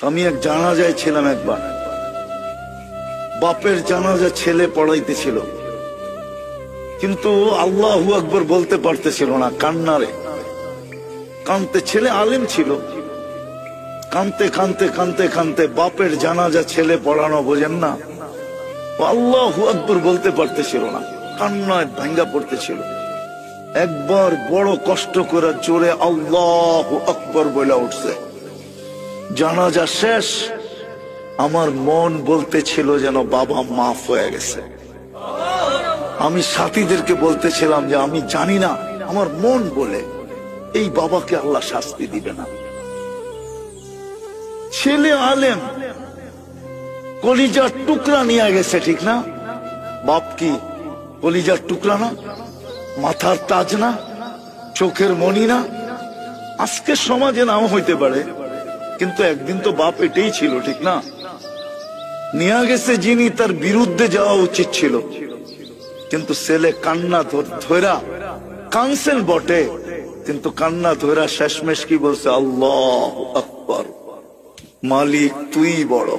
আমি এক জানাজায় ছিলাম একবার, বাপের জানাজা ছেলে পড়াইতেছিল, কিন্তু আল্লাহু আকবার বলতে পারতেছিল না, কান্নারে কানতে। ছেলে আলেম ছিল, কানতে কানতে কানতে কানতে বাপের জানাজা ছেলে পড়ানো বোঝেন না, আল্লাহু আকবার বলতে পারতেছিল না, কান্নায় ভাঙ্গা পড়তেছিল। একবার বড় কষ্ট করে জোরে আল্লাহু আকবার বলে উঠছে। জানাজা শেষ, আমার মন বলতেছিল যেন বাবা মাফ হয়ে গেছে। আমি সাথীদেরকে বলতেছিলাম যে আমি জানি না, আমার মন বলে এই বাবাকে আল্লাহ শাস্তি দিবে না। ছেলে আলেম, কলিজার টুকরা নিয়ে গেছে, ঠিক না? বাপ কি কলিজার টুকরা না? মাথার তাজ না? চোখের মণি না? আজকে সমাজে নাও হইতে পারে, কিন্তু একদিন তো বাপ এটাই ছিল, ঠিক না? নিয়ে গেছে যিনি, তার বিরুদ্ধে যাওয়া উচিত ছিল, কিন্তু ছেলে কান্না ধরা কানসেন বটে, কিন্তু কান্না ধরা শেষমেশ কি বলছে? আল্লাহু আকবার, মালিক তুই বড়।